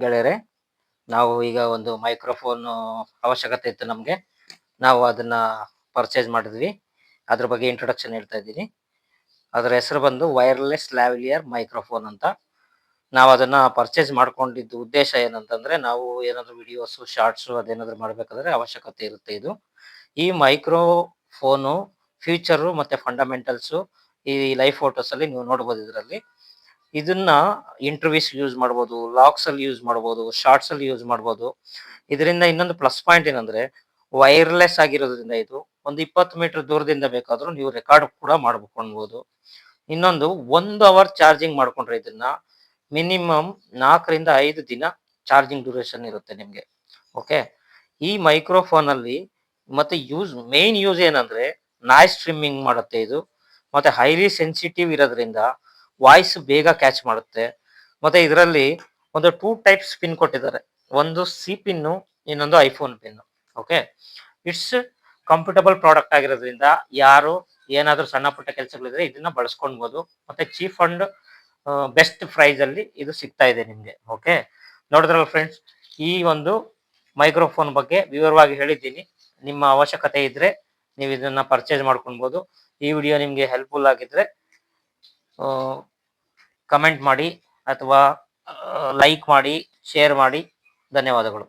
ಗೆಳೆಯರೆ, ನಾವು ಈಗ ಒಂದು ಮೈಕ್ರೋಫೋನ್ ಅವಶ್ಯಕತೆ ಇತ್ತು ನಮಗೆ. ನಾವು ಅದನ್ನ ಪರ್ಚೇಸ್ ಮಾಡಿದ್ವಿ. ಅದ್ರ ಬಗ್ಗೆ ಇಂಟ್ರೊಡಕ್ಷನ್ ಹೇಳ್ತಾ ಇದ್ದೀನಿ. ಅದರ ಹೆಸರು ಬಂದು ವೈರ್ಲೆಸ್ ಲ್ಯಾವಿಲಿಯರ್ ಮೈಕ್ರೋಫೋನ್ ಅಂತ. ನಾವು ಅದನ್ನ ಪರ್ಚೇಸ್ ಮಾಡ್ಕೊಂಡಿದ್ದು ಉದ್ದೇಶ ಏನಂತಂದ್ರೆ, ನಾವು ಏನಾದ್ರು ವಿಡಿಯೋಸ್ ಶಾರ್ಟ್ಸ್ ಅದೇನಾದ್ರು ಮಾಡ್ಬೇಕಾದ್ರೆ ಅವಶ್ಯಕತೆ ಇರುತ್ತೆ ಇದು. ಈ ಮೈಕ್ರೋಫೋನು ಫ್ಯೂಚರು ಮತ್ತೆ ಫಂಡಮೆಂಟಲ್ಸು ಈ ಲೈವ್ ಫೋಟೋಸ್ ಅಲ್ಲಿ ನೀವು ನೋಡ್ಬೋದು. ಇದರಲ್ಲಿ ಇದನ್ನ ಇಂಟರ್ವ್ಯೂಸ್ ಯೂಸ್ ಮಾಡ್ಬೋದು, ಲಾಕ್ಸ್ ಅಲ್ಲಿ ಯೂಸ್ ಮಾಡ್ಬೋದು, ಶಾರ್ಟ್ಸ್ ಅಲ್ಲಿ ಯೂಸ್ ಮಾಡ್ಬೋದು. ಇದರಿಂದ ಇನ್ನೊಂದು ಪ್ಲಸ್ ಪಾಯಿಂಟ್ ಏನಂದ್ರೆ, ವೈರ್ಲೆಸ್ ಆಗಿರೋದ್ರಿಂದ ಇದು ಒಂದು 20 ಮೀಟರ್ ದೂರದಿಂದ ಬೇಕಾದ್ರೂ ನೀವು ರೆಕಾರ್ಡ್ ಕೂಡ ಮಾಡ್ಕೊಳ್ಬಹುದು. ಇನ್ನೊಂದು 1 ಅವರ್ ಚಾರ್ಜಿಂಗ್ ಮಾಡ್ಕೊಂಡ್ರೆ ಇದನ್ನ ಮಿನಿಮಮ್ 4ರಿಂದ 5 ದಿನ ಚಾರ್ಜಿಂಗ್ ಡ್ಯೂರೇಷನ್ ಇರುತ್ತೆ ನಿಮ್ಗೆ. ಓಕೆ, ಈ ಮೈಕ್ರೋಫೋನ್ ಅಲ್ಲಿ ಮತ್ತೆ ಮೇನ್ ಯೂಸ್ ಏನಂದ್ರೆ, ನಾಯ್ಸ್ ಸ್ಟ್ರಿಮ್ಮಿಂಗ್ ಮಾಡುತ್ತೆ ಇದು. ಮತ್ತೆ ಹೈಲಿ ಸೆನ್ಸಿಟಿವ್ ಇರೋದ್ರಿಂದ ವಾಯ್ಸ್ ಬೇಗ ಕ್ಯಾಚ್ ಮಾಡುತ್ತೆ. ಮತ್ತೆ ಇದರಲ್ಲಿ ಒಂದು 2 ಟೈಪ್ಸ್ ಪಿನ್ ಕೊಟ್ಟಿದ್ದಾರೆ. ಒಂದು ಸಿ ಪಿನ್ನು, ಇನ್ನೊಂದು iPhone pin. Okay, it's comfortable product ಆಗಿರೋದ್ರಿಂದ ಯಾರು ಏನಾದ್ರೂ ಸಣ್ಣ ಪುಟ್ಟ ಕೆಲಸಗಳಿದ್ರೆ ಇದನ್ನ ಬಳಸ್ಕೊಳ್ಬಹುದು. ಮತ್ತೆ ಚೀಪ್ ಅಂಡ್ ಬೆಸ್ಟ್ ಪ್ರೈಸ್ ಅಲ್ಲಿ ಇದು ಸಿಗ್ತಾ ಇದೆ ನಿಮ್ಗೆ. ಓಕೆ, ನೋಡಿದ್ರಲ್ಲ ಫ್ರೆಂಡ್ಸ್, ಈ ಒಂದು ಮೈಕ್ರೋಫೋನ್ ಬಗ್ಗೆ ವಿವರವಾಗಿ ಹೇಳಿದ್ದೀನಿ. ನಿಮ್ಮ ಅವಶ್ಯಕತೆ ಇದ್ರೆ ನೀವು ಇದನ್ನ ಪರ್ಚೇಸ್ ಮಾಡ್ಕೊಳ್ಬಹುದು. ಈ ವಿಡಿಯೋ ನಿಮ್ಗೆ ಹೆಲ್ಪ್ಫುಲ್ ಆಗಿದ್ರೆ ಕಮೆಂಟ್ ಮಾಡಿ ಅಥವಾ ಲೈಕ್ ಮಾಡಿ, ಶೇರ್ ಮಾಡಿ. ಧನ್ಯವಾದಗಳು.